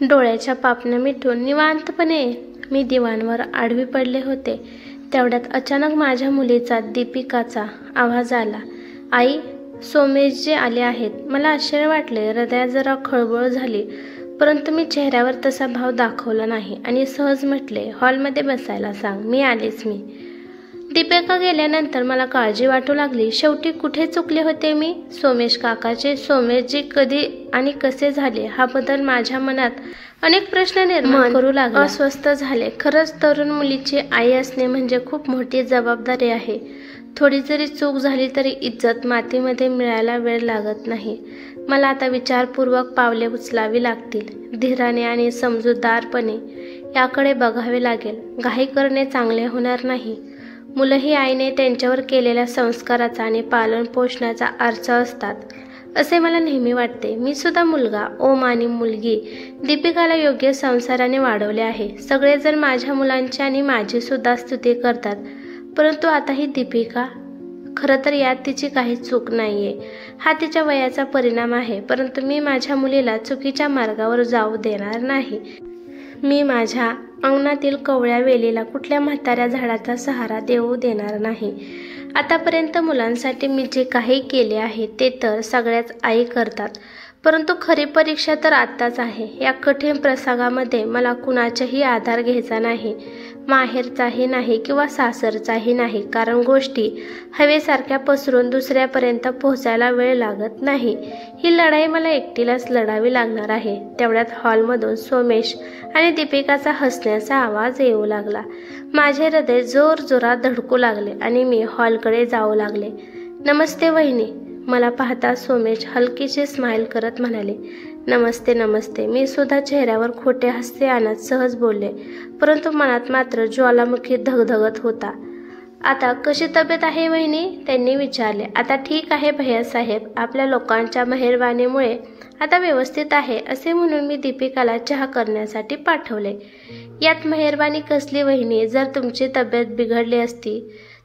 डोळ्याच्या पापण्या मिटून निवांतपणे मी दिवाणवर आडवी पडले होते. तेवढ्यात अचानक माझ्या मुलीचा दीपिकाचा आवाज आला. आई, सोमेशजी आले आहेत. मला आश्चर्य वाटले. हृदयात जरा खळबळ झाली, परंतु मी चेहऱ्यावर तसा भाव दाखवला नाही आणि सहज म्हटले, हॉलमध्ये बसायला सांग, मी आलेच. दीपिका गेल्यानंतर मला काळजी वाटू लागली. शेवटी कुठे चुकले होते मी? सोमेश काकाचे सोमेशजी कधी आणि कसे झाले हा बदल माझ्या मनात अनेक प्रश्न निर्माण करू लागले. अस्वस्थ झाले. खरंच तरुण मुलीची आई असणे म्हणजे खूप मोठी जबाबदारी आहे. थोडी जरी चूक झाली तरी इज्जत मातीमध्ये मिळायला वेळ लागत नाही. मला आता विचारपूर्वक पावले उचलावी लागतील. धीराने आणि समजूतदारपणे याकडे बघावे लागेल. घाई करणे चांगले होणार नाही. मुलंही आईने त्यांच्यावर केलेल्या संस्काराचा आणि पालन पोषणाचा आरसा असतात असे मला नेहमी वाटते. मी सुद्धा मुलगा ओम आणि मुलगी दीपिकाला योग्य संस्काराने वाढवले आहे. सगळेजण माझ्या मुलांची आणि माझी सुद्धा स्तुती करतात, परंतु आता ही दीपिका, खरं तर यात तिची काही चूक नाहीये. हा तिच्या वयाचा परिणाम आहे, परंतु मी माझ्या मुलीला चुकीच्या मार्गावर जाऊ देणार नाही. मी माझ्या अंगणातील कवळ्या वेलीला कुठल्या म्हाताऱ्या झाडाचा सहारा देऊ देणार नाही. आतापर्यंत मुलांसाठी मी जे काही केले आहे ते तर सगळ्याच आई करतात, परंतु खरी परीक्षा तर आत्ताच आहे. या कठीण प्रसंगामध्ये मला कुणाचाही आधार घ्यायचा नाही, माहेरचाही नाही किंवा सासरचाही नाही, कारण गोष्टी हवेसारख्या पसरून दुसऱ्यापर्यंत पोहोचायला वेळ लागत नाही. ही लढाई मला एकटीलाच लढावी लागणार आहे. तेवढ्यात हॉलमधून सोमेश आणि दीपिकाचा हसण्याचा आवाज येऊ लागला. माझे हृदय जोरजोरात धडकू लागले आणि मी हॉलकडे जाऊ लागले. नमस्ते वहिनी. मला पाहता सोमेश हलकीशी स्माईल करत म्हणाले, नमस्ते नमस्ते. मी सुद्धा चेहऱ्यावर खोटे हास्य आणत सहज बोलले, परंतु मनात मात्र ज्वालामुखी धगधगत होता. आता कशी तब्येत आहे वहिनी? त्यांनी विचारले. आता ठीक आहे भैयासाहेब, आपल्या लोकांच्या मेहरबानीमुळे आता व्यवस्थित आहे, असे म्हणून मी दीपिकाला चहा करण्यासाठी पाठवले. यात मेहरबानी कसली वहिनी? जर तुमची तब्येत बिघडली असती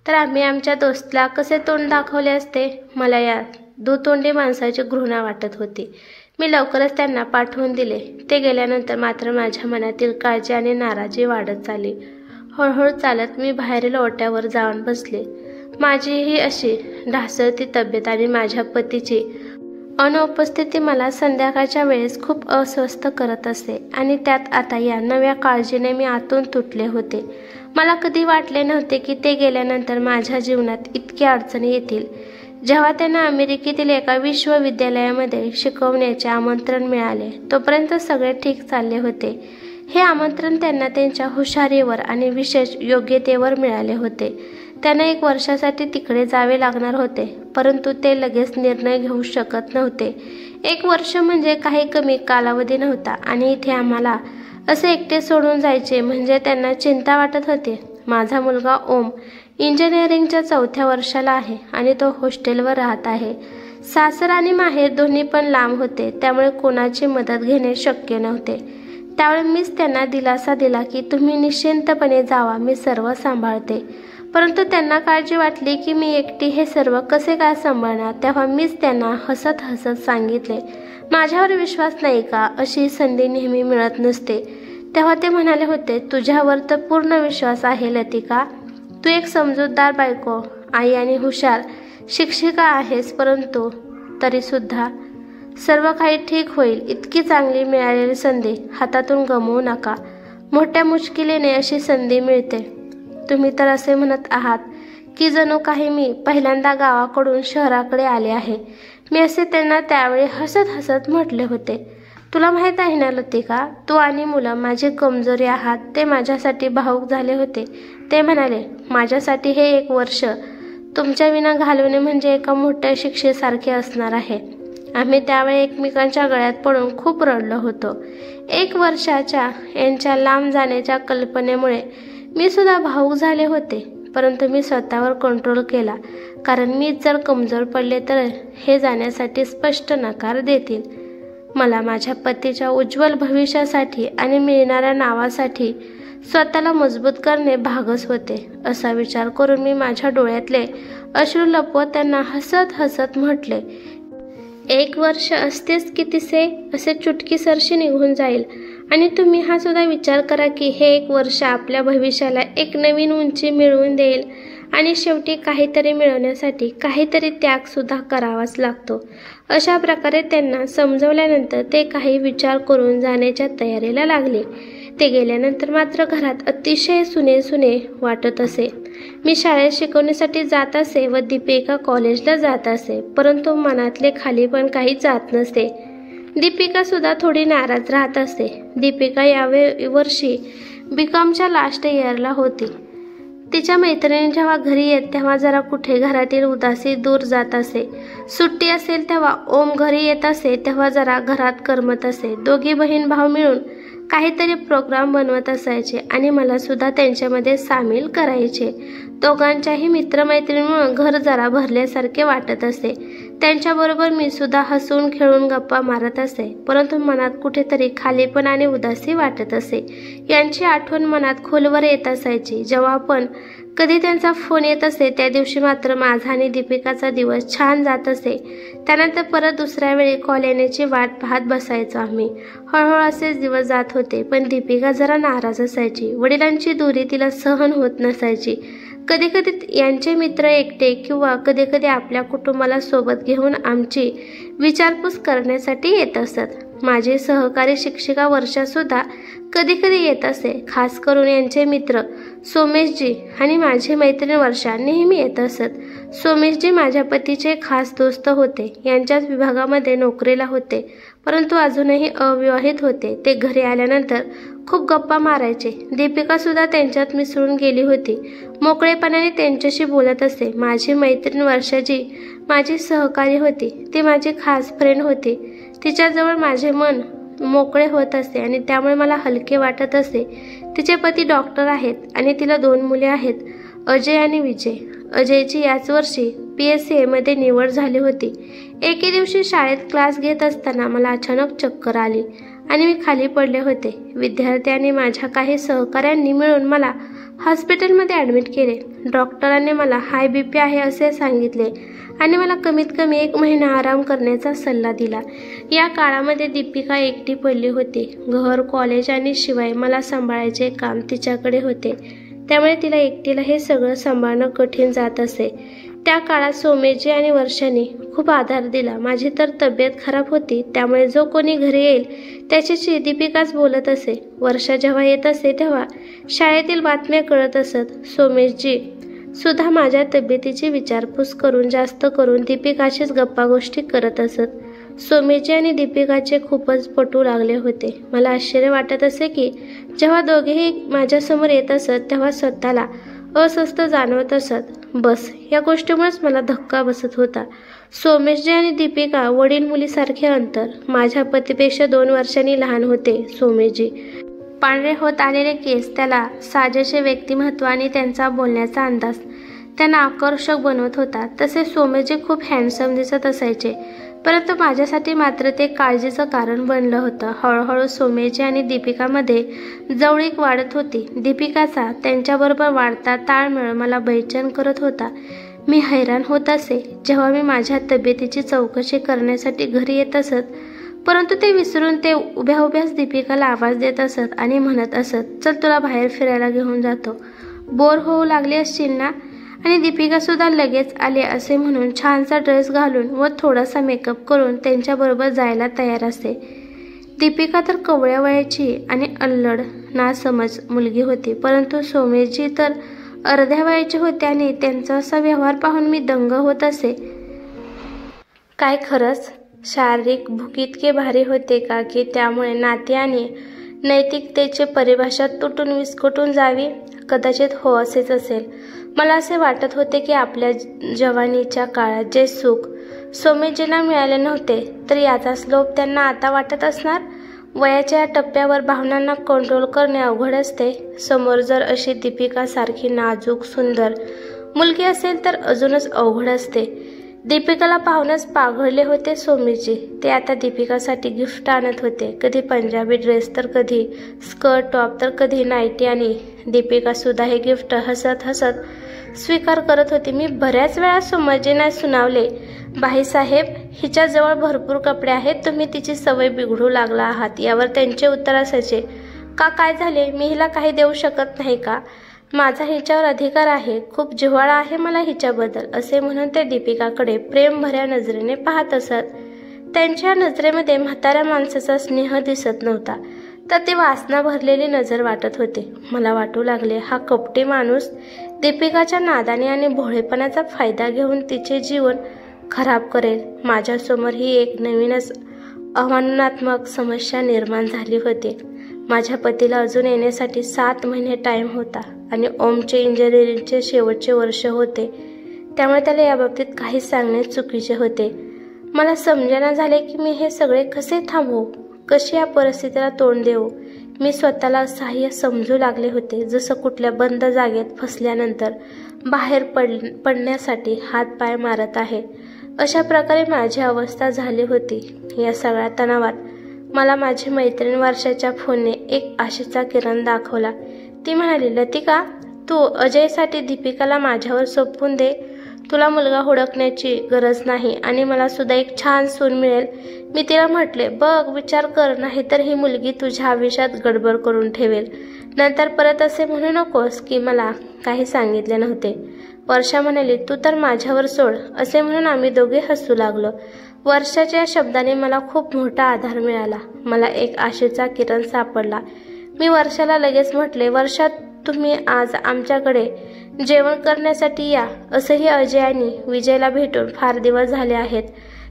तर आम्ही आमच्या दोस्तला कसे तोंड दाखवले असते? मला या दुतोंडी माणसाची घृणा वाटत होती. मी लवकरच त्यांना पाठवून दिले. ते गेल्यानंतर मात्र माझ्या मनातील काळजी आणि नाराजी वाढत चालली. हळूहळू चालत मी बाहेरील ओट्यावर जाऊन बसले. माझीही अशी ढासळती तब्येत आणि माझ्या पतीची अनुपस्थिती मला संध्याकाळच्या वेळेस खूप अस्वस्थ करत असे आणि त्यात आता या नव्या काळजीने मी आतून तुटले होते. मला कधी वाटले नव्हते की ते गेल्यानंतर माझ्या जीवनात इतक्या अडचणी येतील. जेव्हा त्यांना अमेरिकेतील एका विश्वविद्यालयामध्ये शिकवण्याचे आमंत्रण मिळाले तोपर्यंत सगळे ठीक चालले होते. हे आमंत्रण त्यांना त्यांच्या हुशारीवर आणि विशेष योग्यतेवर मिळाले होते. त्यांना 1 वर्षासाठी तिकडे जावे लागणार होते, परंतु ते लगेच निर्णय घेऊ शकत नव्हते. 1 वर्ष म्हणजे काही कमी कालावधी नव्हता आणि इथे आम्हाला असे एकटे सोडून जायचे म्हणजे त्यांना चिंता वाटत होते. माझा मुलगा ओम इंजिनिअरिंगच्या 4थ्या वर्षाला आहे आणि तो हॉस्टेलवर राहत आहे. सासर आणि माहेर दोन्ही पण लांब होते, त्यामुळे कोणाची मदत घेणे शक्य नव्हते. त्यावेळी मीच त्यांना दिलासा दिला की तुम्ही निश्चिंतपणे जावा, मी सर्व सांभाळते. परंतु त्यांना काळजी वाटली की मी एकटी हे सर्व कसे काय सांभाळणार. तेव्हा मीच त्यांना हसत हसत सांगितले, माझ्यावर विश्वास नाही का? अशी संधी नेहमी मिळत नसते. तेव्हा ते म्हणाले होते, तुझ्यावर तर पूर्ण विश्वास आहे लतिका. तू एक समजूतदार बायको, आई आणि हुशार शिक्षिका आहेस, परंतु तरीसुद्धा सर्व काही ठीक होईल. इतकी चांगली मिळालेली संधी हातातून गमवू नका. मोठ्या मुश्किलीने अशी संधी मिळते. तुम्ही तर असे म्हणत आहात की जणू काही मी पहिल्यांदा गावाकडून शहराकडे आले आहे. मी असे त्यांना त्यावेळी हसत हसत म्हटले होते. तुला माहीत आहे ना लतिका, तू आणि मुलं माझी कमजोरी आहात. ते माझ्यासाठी भावूक झाले होते. ते म्हणाले, माझ्यासाठी हे 1 वर्ष तुमच्या विना घालवणे म्हणजे एका मोठ्या शिक्षेसारखे असणार आहे. आम्ही त्यावेळी एकमेकांच्या गळ्यात पडून खूप रडलो होतो. 1 वर्षाच्या यांच्या लांब जाण्याच्या कल्पनेमुळे मी सुद्धा भावूक झाले होते, परंतु मी स्वतःवर कंट्रोल केला, कारण मी जर कमजोर पडले तर हे जाण्यासाठी स्पष्ट नकार देतील. मला माझ्या पतीच्या उज्ज्वल भविष्यासाठी आणि मिळणाऱ्या नावासाठी स्वतःला मजबूत करणे भागच होते. असा विचार करून मी माझ्या डोळ्यातले अश्रू लपवत त्यांना हसत हसत म्हटले, 1 वर्ष असतेच कितीसे, असे चुटकीसरशी निघून जाईल आणि तुम्ही हा सुद्धा विचार करा की हे 1 वर्ष आपल्या भविष्याला एक नवीन उंची मिळवून देईल आणि शेवटी काहीतरी मिळवण्यासाठी काहीतरी त्याग सुद्धा करावाच लागतो. अशा प्रकारे त्यांना समजवल्यानंतर ते काही विचार करून जाण्याच्या तयारीला लागले. ते गेल्यानंतर मात्र घरात अतिशय सुने वाटत असे. मी शाळेत शिकवण्यासाठी जात असे व दीपिका कॉलेजला जात असे, परंतु मनातले खाली पण काही जात नसे. दीपिका सुद्धा थोडी नाराज राहत असे. दीपिका या वर्षी BComच्या लास्ट इयरला होती. तिच्या मैत्रिणी जेव्हा घरी येत तेव्हा जरा कुठे घरातील उदासी दूर जात असे. सुट्टी असेल तेव्हा ओम घरी येत असे तेव्हा जरा घरात करमत असे. दोघी बहीण भाऊ मिळून काहीतरी प्रोग्राम बनवत असायचे आणि मला सुद्धा त्यांच्यामध्ये सामील करायचे. दोघांच्याही मित्रमैत्रिणींमुळे घर जरा भरल्यासारखे वाटत असे. त्यांच्याबरोबर मी सुद्धा हसून खेळून गप्पा मारत असे, परंतु मनात कुठेतरी खालीपण आणि उदासी वाटत असे. यांची आठवण मनात खोलवर येत असायची. जेव्हा पण कधी त्यांचा फोन येत असे त्या दिवशी मात्र माझा आणि दीपिकाचा दिवस छान जात असे. त्यानंतर परत दुसऱ्या वेळी कॉल येण्याची वाट पाहत बसायचो आम्ही. हळूहळू असेच दिवस जात होते, पण दीपिका जरा नाराज असायची. वडिलांची दूरी तिला सहन होत नसायची. कधी कधी यांचे मित्र एकटे किंवा कधी कधी आपल्या कुटुंबाला सोबत घेऊन आमची विचारपूस करण्यासाठी येत असत. माझे सहकारी शिक्षिका वर्षासुद्धा कधी कधी येत असे. खास करून यांचे मित्र सोमेशजी आणि माझी मैत्रीण वर्षा नेहमी येत असत. सोमेशजी माझ्या पतीचे खास दोस्त होते. यांच्याच विभागामध्ये नोकरीला होते, परंतु अजूनही अविवाहित होते. ते घरी आल्यानंतर खूप गप्पा मारायचे. दीपिका सुद्धा त्यांच्यात मिसळून गेली होती. मोकळेपणाने त्यांच्याशी बोलत असे. माझी मैत्रीण वर्षाजी माझी सहकारी होती. ती माझी खास फ्रेंड होती. तिच्याजवळ माझे मन मोकळे होत असे आणि त्यामुळे मला हलके वाटत असे. तिचे पती डॉक्टर आहेत आणि तिला 2 मुले आहेत, अजय आणि विजय. अजयची याच वर्षी PSCA मध्ये निवड झाली होती. एके दिवशी शाळेत क्लास घेत असताना मला अचानक चक्कर आली आणि मी खाली पडले होते. विद्यार्थी आणि माझ्या काही सहकाऱ्यांनी मिळून मला हॉस्पिटलमध्ये ॲडमिट केले. डॉक्टरांनी मला हाय BP आहे असे सांगितले आणि मला कमीत कमी 1 महिना आराम करण्याचा सल्ला दिला. या काळामध्ये दीपिका एकटी पडली होती. घर, कॉलेज आणि शिवाय मला सांभाळायचे काम तिच्याकडे होते. त्यामुळे तिला एकटीला हे सगळं सांभाळणं कठीण जात असे. त्या काळात सोमेशजी आणि वर्षांनी खूप आधार दिला. माझी तर तब्येत खराब होती, त्यामुळे जो कोणी घरी येईल त्याच्याशी दीपिकाच बोलत असे. वर्षा जेव्हा येत असे तेव्हा शाळेतील बातम्या कळत असत. सोमेशजी सुद्धा माझ्या तब्येतीची विचारपूस करून जास्त करून दीपिकाशीच गप्पा गोष्टी करत असत. सोमेशजी आणि दीपिकाचे खूपच पटू लागले होते. मला आश्चर्य वाटत असे की जेव्हा दोघेही माझ्यासमोर येत असत तेव्हा स्वतःला अस्वस्थ जाणवत असत. बस या गोष्टीमुळेच मला धक्का बसत होता. सोमेशजी आणि दीपिका वडील मुलीसारखे अंतर. माझ्या पतीपेक्षा 2 वर्षांनी लहान होते सोमेशजी. पांढरे होत आलेले केस, त्याला साजेसे व्यक्तिमत्व आणि त्यांचा बोलण्याचा अंदाज त्यांना आकर्षक बनवत होता. तसे सोमेशजी खूप हँडसम दिसत असायचे, परंतु माझ्यासाठी मात्र ते काळजीचं कारण बनलं होतं. हळूहळू सोमेशजी आणि दीपिकामध्ये जवळीक वाढत होती. दीपिकाचा त्यांच्याबरोबर वाढता ताळमेळ मला बेचैन करत होता. मी हैराण होत असे जेव्हा मी माझ्या तब्येतीची चौकशी करण्यासाठी घरी येत असत, परंतु ते विसरून ते उभ्या उभ्याच दीपिकाला आवाज देत असत आणि म्हणत असत, चल तुला बाहेर फिरायला घेऊन जातो, बोर होऊ लागले असशील ना. आणि दीपिका सुद्धा लगेच आले असे म्हणून छानसा ड्रेस घालून व थोडासा मेकअप करून त्यांच्याबरोबर जायला तयार असे. दीपिका तर कवळ्या वयाची आणि अल्लड नासमज मुलगी होती, परंतु सोमेशजी तर अर्ध्या वयाचे होते आणि त्यांचा असा व्यवहार पाहून मी दंग होत असे. काय खरंच शारीरिक भूक इतके भारी होते का की त्यामुळे नाती आणि नैतिकतेची परिभाषा तुटून विस्कटून जावी? कदाचित हो असेच असेल. मला असे वाटत होते की आपल्या जवानीच्या काळात जे सुख सोमेशजींना मिळाले नव्हते तर याचाच लोभ त्यांना आता वाटत असणार. वयाच्या टप्प्यावर भावनांना कंट्रोल करणे अवघड असते. समोर जर अशी दीपिका सारखी नाजूक सुंदर मुलगी असेल तर अजूनच अवघड असते. दीपिकाला पाहूनच पाघळले होते सोमेशजी. ते आता दीपिकासाठी गिफ्ट आणत होते. कधी पंजाबी ड्रेस तर कधी स्कर्ट टॉप तर कधी नाईटी. आणि दीपिका सुद्धा हे गिफ्ट हसत हसत स्वीकार करत होती. मी बऱ्याच वेळा सोमेशजींना सुनावले, बाईसाहेब हिच्याजवळ भरपूर कपडे आहेत, तुम्ही तिची सवय बिघडू लागला आहात. यावर त्यांचे उत्तर असायचे, का काय झाले, मी हिला काही देऊ शकत नाही का, माझा हिच्यावर अधिकार आहे, खूप जिव्हाळा आहे मला हिच्याबद्दल, असे म्हणून ते दीपिकाकडे प्रेम भऱ्या नजरेने पाहत असत. त्यांच्या नजरेमध्ये म्हाताऱ्या माणसाचा स्नेह दिसत नव्हता, तर ती वासना भरलेली नजर वाटत होते. मला वाटू लागले, हा कपटी माणूस दीपिकाच्या नादाने आणि भोळेपणाचा फायदा घेऊन तिचे जीवन खराब करेल. माझ्यासमोर ही एक नवीनच आव्हानात्मक समस्या निर्माण झाली होती. माझ्या पतीला अजून येण्यासाठी 7 महिने टाईम होता आणि ओमचे इंजिनिअरिंगचे शेवटचे वर्ष होते, त्यामुळे त्याला याबाबतीत काहीच सांगणे चुकीचे होते. मला समजेना झाले की मी हे सगळे कसे थांबवू, कशी या परिस्थितीला तोंड देऊ. मी स्वतःला असहाय्य समजू लागले होते, जसं कुठल्या बंद जागेत फसल्यानंतर बाहेर पडण्यासाठी हातपाय मारत आहे. अशा प्रकारे माझी अवस्था झाली होती. या सगळ्या तणावात मला माझी मैत्रीण वर्षाच्या फोनने एक आशेचा किरण दाखवला. ती म्हणाली, लतिका तू अजयसाठी दीपिकाला माझ्यावर सोपवून दे, तुला मुलगा हुडकण्याची गरज नाही आणि मला सुद्धा एक छान सून मिळेल. मी तिला म्हटले, बघ विचार कर, नाही तर ही मुलगी तुझ्या आयुष्यात गडबड करून ठेवेल. नंतर परत असे म्हणू नकोस की मला काही सांगितले नव्हते. वर्षा म्हणाली, तू तर माझ्यावर सोड, असे म्हणून आम्ही दोघे हसू लागलो. वर्षाच्या शब्दाने मला खूप मोठा आधार मिळाला. मला एक आशेचा किरण सापडला. मी वर्षाला लगेच म्हटले, वर्षा तुम्ही आज आमच्याकडे जेवण करण्यासाठी या. असंही अजय आणि विजयला भेटून फार दिवस झाले आहेत.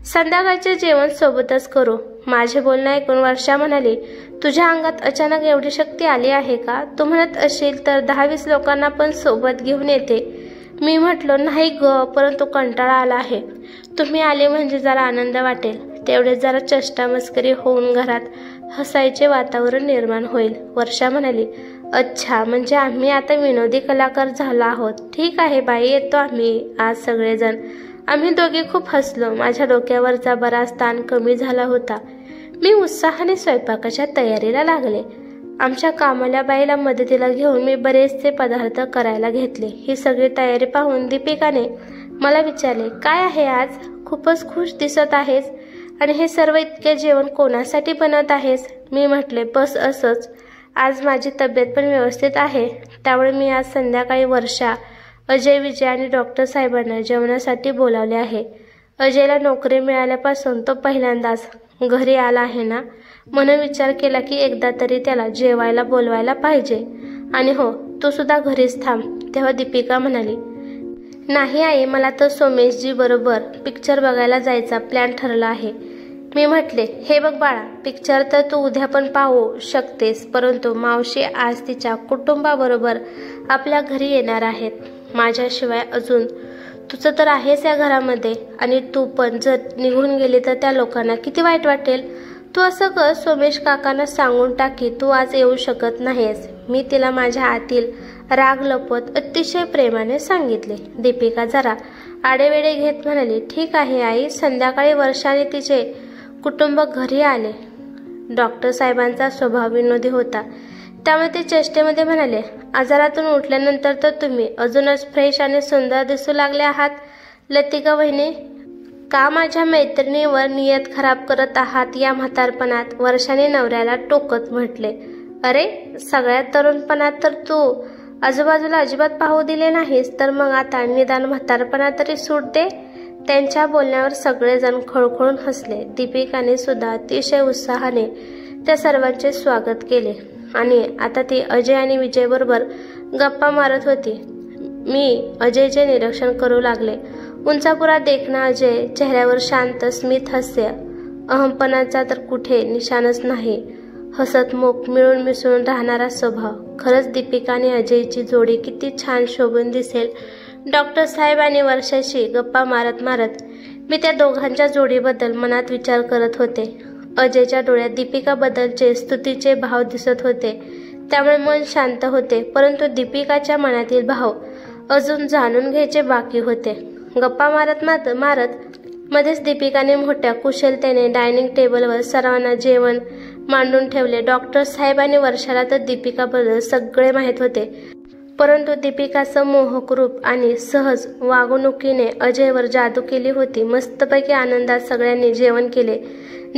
संध्याकाळचे जेवण सोबतच करू. माझे बोलणे ऐकून वर्षा म्हणाली, तुझ्या अंगात अचानक एवढी शक्ती आली आहे का? तू म्हणत असेल तर 10-20 लोकांना पण सोबत घेऊन येते. मी म्हटलं, नाही ग, परंतु कंटाळा आला आहे. तुम्ही आले म्हणजे जरा आनंद वाटेल, तेवढेच जरा चेष्टा मस्करी होऊन घरात हसायचे वातावरण निर्माण होईल. वर्षा म्हणाली, अच्छा, म्हणजे आम्ही आता विनोदी कलाकार झालो आहोत. ठीक आहे बाई, येतो आम्ही आज सगळेजण. आम्ही दोघे खूप हसलो. माझ्या डोक्यावरचा बराच ताण कमी झाला होता. मी उत्साहाने स्वयंपाकाच्या तयारीला लागले. आमच्या कामाल्या बाईला मदतीला घेऊन मी बरेचसे पदार्थ करायला घेतले. ही सगळी तयारी पाहून दीपिकाने मला विचारले, काय आहे आज, खूपच खुश दिसत आहेस आणि हे सर्व इतके जेवण कोणासाठी बनवत आहेस? मी म्हटले, बस असंच, आज माझी तब्येत पण व्यवस्थित आहे, त्यामुळे मी आज संध्याकाळी वर्षा, अजय, विजय आणि डॉक्टर साहेबांना जेवणासाठी बोलावले आहे. अजयला नोकरी मिळाल्यापासून तो पहिल्यांदाच घरी आला आहे ना, म्हणून विचार केला की एकदा तरी त्याला जेवायला बोलवायला पाहिजे. आणि हो, तू सुद्धा घरीच थांब. तेव्हा दीपिका म्हणाली, नाही आई, मला तर सोमेशजी बरोबर पिक्चर बघायला जायचा प्लॅन ठरला आहे. मी म्हटले, हे बघ बाळा, पिक्चर तर तू उद्या पण पाहू शकतेस, परंतु मावशी आज तिच्या कुटुंबाबरोबर आपल्या घरी येणार आहेत. माझ्याशिवाय अजून तुझं तर आहेस या घरामध्ये, आणि तू पण जर निघून गेली तर त्या लोकांना किती वाईट वाटेल. तू असं कर, सोमेश काकांना सांगून टाकी तू आज येऊ शकत नाहीस. मी तिला माझ्या आतील राग लपवत अतिशय प्रेमाने सांगितले. दीपिका जरा आडेवेडे घेत म्हणाली, ठीक आहे आई. संध्याकाळी वर्षाने तिचे कुटुंब घरी आले. डॉक्टर साहेबांचा स्वभाव विनोदी होता, त्यामुळे ते चेष्टेमध्ये म्हणाले, आजारातून उठल्यानंतर तर तुम्ही अजूनच फ्रेश आणि सुंदर दिसू लागले आहात लतिका वहिनी. का माझ्या मैत्रिणीवर नियत खराब करत आहात या म्हातारपणात? वर्षाने नवऱ्याला टोकत म्हटले, अरे सगळ्यात तरुणपणात तर तू आजूबाजूला अजिबात पाहू दिले नाहीस, तर मग आता निदान म्हातारपणात तरी सूट दे. त्यांच्या बोलण्यावर सगळेजण खळखळून हसले. दीपिकाने सुद्धा अतिशय उत्साहाने त्या सर्वांचे स्वागत केले आणि आता ती अजय आणि विजय बरोबर गप्पा मारत होती. मी अजयचे निरीक्षण करू लागले. उंचापुरा देखणा अजय, चेहऱ्यावर शांत स्मित हास्य, अहमपणाचा तर कुठे निशाणच नाही. हसतमुख, मिळून मिसळून राहणारा स्वभाव. खरंच दीपिका आणि अजयची जोडी किती छान शोभून दिसेल. डॉक्टर साहेब आणि वर्षाशी गप्पा मारत मारत मी त्या दोघांच्या जोडीबद्दल मनात विचार करत होते. अजयच्या डोळ्यात दीपिकाबद्दलचे स्तुतीचे भाव दिसत होते, त्यामुळे मन शांत होते, परंतु दीपिकाच्या मनातील भाव अजून जाणून घ्यायचे बाकी होते. गप्पा मारत मध्येच दीपिकाने मोठ्या कुशलतेने डायनिंग टेबलवर सर्वांना जेवण मांडून ठेवले. डॉक्टर साहेब आणि वर्षाला तर दीपिकाबद्दल सगळे माहीत होते, परंतु दीपिकाचं मोहक रूप आणि सहज वागणुकीने अजयवर जादू केली होती. मस्तपैकी आनंदात सगळ्यांनी जेवण केले.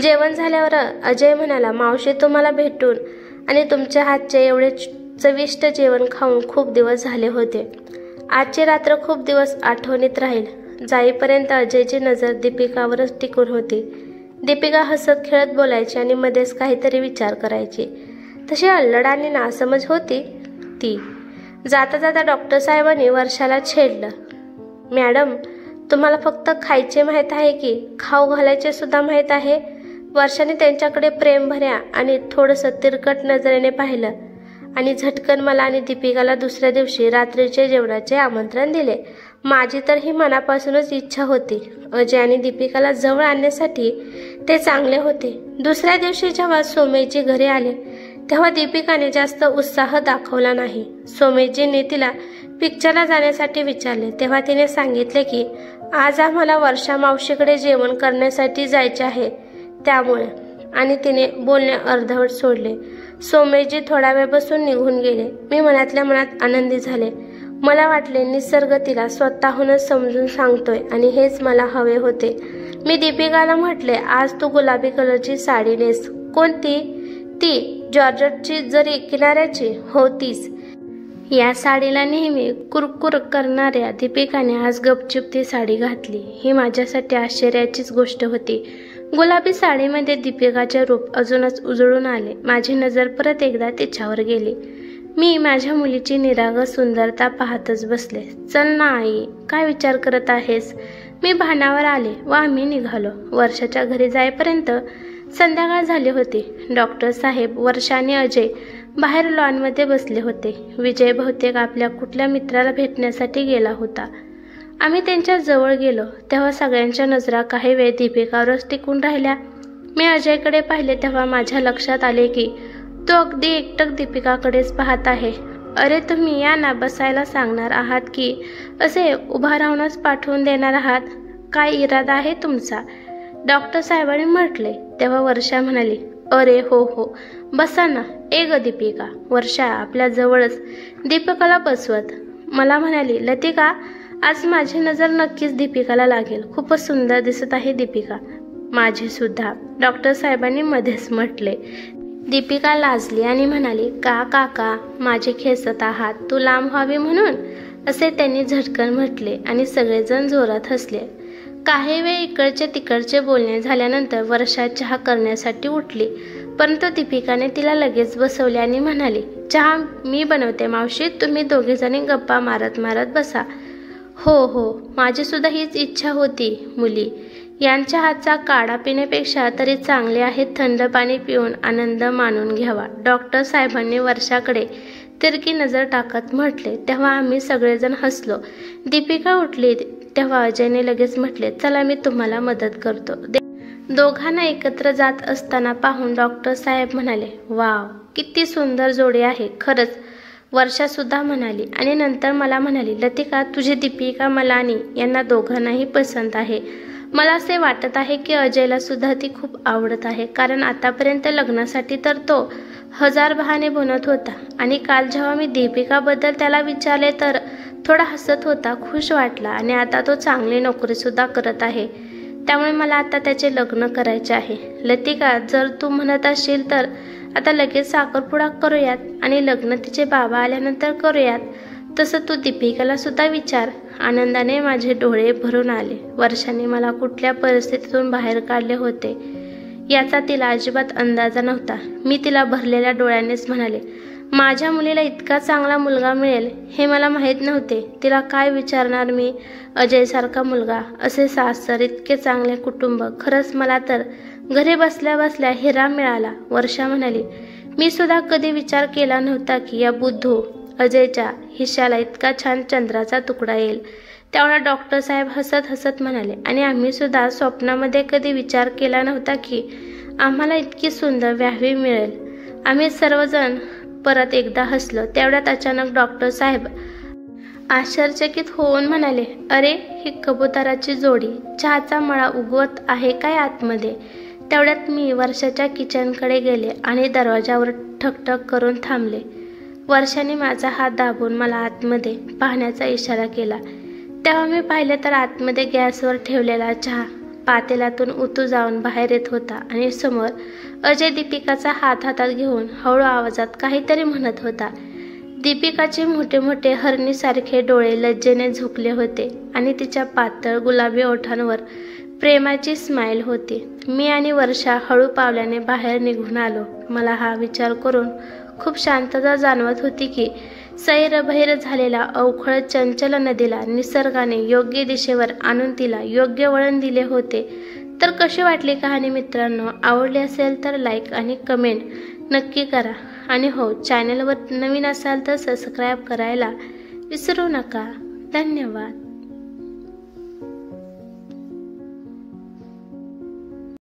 जेवण झाल्यावर अजय म्हणाला, मावशी तुम्हाला भेटून आणि तुमच्या हातचे एवढे चविष्ट जेवण खाऊन खूप दिवस झाले होते. आजची रात्र खूप दिवस आठवणीत राहील. जाईपर्यंत अजयची नजर दीपिकावरच टिकून होती. दीपिका हसत खेळत बोलायची आणि मध्येच काहीतरी विचार करायची. तशी अल्लड आणि नासमज होती ती. जाता जाता डॉक्टर साहेबांनी वर्षाला छेडलं, मॅडम तुम्हाला फक्त खायचे माहीत आहे की खाऊ घालायचे सुद्धा माहीत आहे? वर्षाने त्यांच्याकडे प्रेमभऱ्या आणि थोडंसं तिरकट नजरेने पाहिलं आणि झटकन मला आणि दीपिकाला दुसऱ्या दिवशी रात्रीचे जेवणाचे आमंत्रण दिले. माझी तर ही मनापासूनच इच्छा होती. अजय आणि दीपिकाला जवळ आणण्यासाठी ते चांगले होते. दुसऱ्या दिवशी जेव्हा सोमेशजी घरी आले तेव्हा दीपिकाने जास्त उत्साह दाखवला नाही. सोमेशजींनी तिला पिक्चरला जाण्यासाठी विचारले तेव्हा तिने सांगितले की आज आम्हाला वर्षा मावशीकडे जेवण करण्यासाठी जायचे आहे त्यामुळे, आणि तिने बोलणे अर्धवट सोडले. सोमेशजी थोडा वेळ बसून निघून गेले. मी मनातल्या मनात आनंदी झाले. मला वाटले निसर्ग तिला स्वतःहूनच समजून सांगतोय आणि हेच मला हवे होते. मी दीपिकाला म्हटले, आज तू गुलाबी कलरची साडी नेस. कोणती? ती जॉर्जेटची जरी किनाऱ्याची? हो तीच. या साडीला नेहमी कुरकुर करणाऱ्या दीपिकाने आज गपचूप ती साडी घातली. ही माझ्यासाठी आश्चर्याचीच गोष्ट होती. गुलाबी साडीमध्ये दीपिकाचे रूप अजूनच उजळून आले. माझी नजर परत एकदा तिच्यावर गेली. मी माझ्या मुलीची निरागस सुंदरता पाहतच बसले. चल ना आई, काय विचार करत आहेस? मी भानावर आले व आम्ही निघालो. वर्षाच्या घरी जाईपर्यंत संध्याकाळ झाली होती. डॉक्टर साहेब, वर्षा आणि अजय बाहेर लॉनमध्ये बसले होते. विजय बहुतेक आपल्या कुठल्या मित्राला भेटण्यासाठी गेला होता. आम्ही त्यांच्या जवळ गेलो तेव्हा सगळ्यांच्या नजरा काही वेळ दीपिकावरच टिकून राहिल्या. मी अजयकडे पाहिले तेव्हा माझ्या लक्षात आले की तो अगदी एकटक दीपिकाकडेच पाहत आहे. अरे तुम्ही या ना, बसायला सांगणार आहात की असे उभा राहूनच पाठवून देणार आहात? काय इरादा आहे तुमचा? डॉक्टर साहेबांनी म्हटले. तेव्हा वर्षा म्हणाली, अरे हो बसा ना. ए ग दीपिका. वर्षा आपल्या जवळच दीपिकाला बसवत मला म्हणाली, लतिका आज माझी नजर नक्कीच दीपिकाला लागेल. खूपच सुंदर दिसत आहे दीपिका. माझी सुद्धा, डॉक्टर साहेबांनी मध्येच म्हटले. दीपिका लाजली आणि म्हणाली, का काका माझे खेचत आहात? तू लांब व्हावी म्हणून? असे त्यांनी झटकन म्हटले आणि सगळेजण जोरात हसले. काही वेळ इकडचे तिकडचे बोलणे झाल्यानंतर वर्षा चहा करण्यासाठी उठली, परंतु दीपिकाने तिला लगेच बसवले आणि म्हणाली, चहा मी बनवते मावशी, तुम्ही दोघीजणी गप्पा मारत मारत बसा. हो माझी सुद्धा हीच इच्छा होती. मुली यांच्या हातचा काढा पिण्यापेक्षा तरी चांगले आहे थंड पाणी पिऊन आनंद मानून घ्यावा. डॉक्टर साहेबांनी वर्षाकडे तिरकी नजर टाकत म्हटले. तेव्हा आम्ही सगळेजण हसलो. दीपिका उठली तेव्हा अजयने लगेच म्हटले, चला मी तुम्हाला मदत करतो. दोघांना एकत्र जात असताना पाहून डॉक्टर साहेब म्हणाले, वाव किती सुंदर जोडी आहे खरंच. वर्षा सुद्धा म्हणाली आणि नंतर मला म्हणाली, लतिका तुझी दीपिका मलानी यांना दोघांनाही पसंत आहे. मला असे वाटत आहे की अजयला सुद्धा ती खूप आवडत आहे, कारण आतापर्यंत लग्नासाठी तर तो 1000 बहाणे बनत होता आणि काल जेव्हा मी दीपिकाबद्दल त्याला विचारले तर थोडा हसत होता, खुश वाटला आणि आता तो चांगली नोकरी सुद्धा करत आहे. त्यामुळे मला आता त्याचे लग्न करायचे आहे. लतिका जर तू म्हणत असशील तर आता लगेच साखरपुडा करूयात आणि लग्न तिचे बाबा आल्यानंतर करूयात. तसं तू दीपिकाला सुद्धा विचार. आनंदाने माझे डोळे भरून आले. वर्षाने मला कुठल्या परिस्थितीतून बाहेर काढले होते याचा तिला अजिबात अंदाजा नव्हता. मी तिला भरलेल्या डोळ्यानेच म्हणाले, माझ्या मुलीला इतका चांगला मुलगा मिळेल हे मला माहीत नव्हते. तिला काय विचारणार मी? अजयसारखा मुलगा, असे सासर, इतके चांगले कुटुंब. खरंच मला तर घरी बसल्या बसल्या हिरा मिळाला. वर्षा म्हणाली, मी सुद्धा कधी विचार केला नव्हता की या बुद्धू अजयच्या हिश्श्याला इतका छान चंद्राचा तुकडा येईल. त्यावेळेला डॉक्टर साहेब हसत हसत म्हणाले, आणि आम्ही सुद्धा स्वप्नामध्ये कधी विचार केला नव्हता की आम्हाला इतकी सुंदर व्याहवी मिळेल. आम्ही सर्वजण परत एकदा हसलो. तेवढ्यात अचानक डॉक्टर साहेब आश्चर्यचकित होऊन म्हणाले, अरे ही कबुतराची जोडी चहाचा मळा उगवत आहे काय आतमध्ये. तेवढ्यात मी वर्षाच्या किचनकडे गेले आणि दरवाजावर ठकठक करून थांबले. वर्षाने माझा हात दाबून मला आतमध्ये पाहण्याचा इशारा केला. तेव्हा मी पाहिले तर आतमध्ये गॅसवर ठेवलेला चहा पातेल्यातून उतू जाऊन बाहेर येत होता आणि समोर अजय दीपिकाचा हात हातात घेऊन हळू आवाजात काहीतरी म्हणत होता. दीपिकाचे मोठे मोठे हरणीसारखे डोळे लज्जेने झुकले होते आणि तिच्या पातळ गुलाबी ओठांवर प्रेमाची स्माईल होती. मी आणि वर्षा हळू पावल्याने बाहेर निघून आलो. मला हा विचार करून खूप शांतता जाणवत होती की सैरभैर झालेल्या अवखळ चंचल नदीला निसर्गाने योग्य दिशेवर आणून तिला योग्य वळण दिले होते. तर कशी वाटली कहाणी मित्रांनो? आवडली असेल तर लाईक आणि कमेंट नक्की करा. आणि हो, चॅनलवर नवीन असाल तर सबस्क्राईब करायला विसरू नका. धन्यवाद.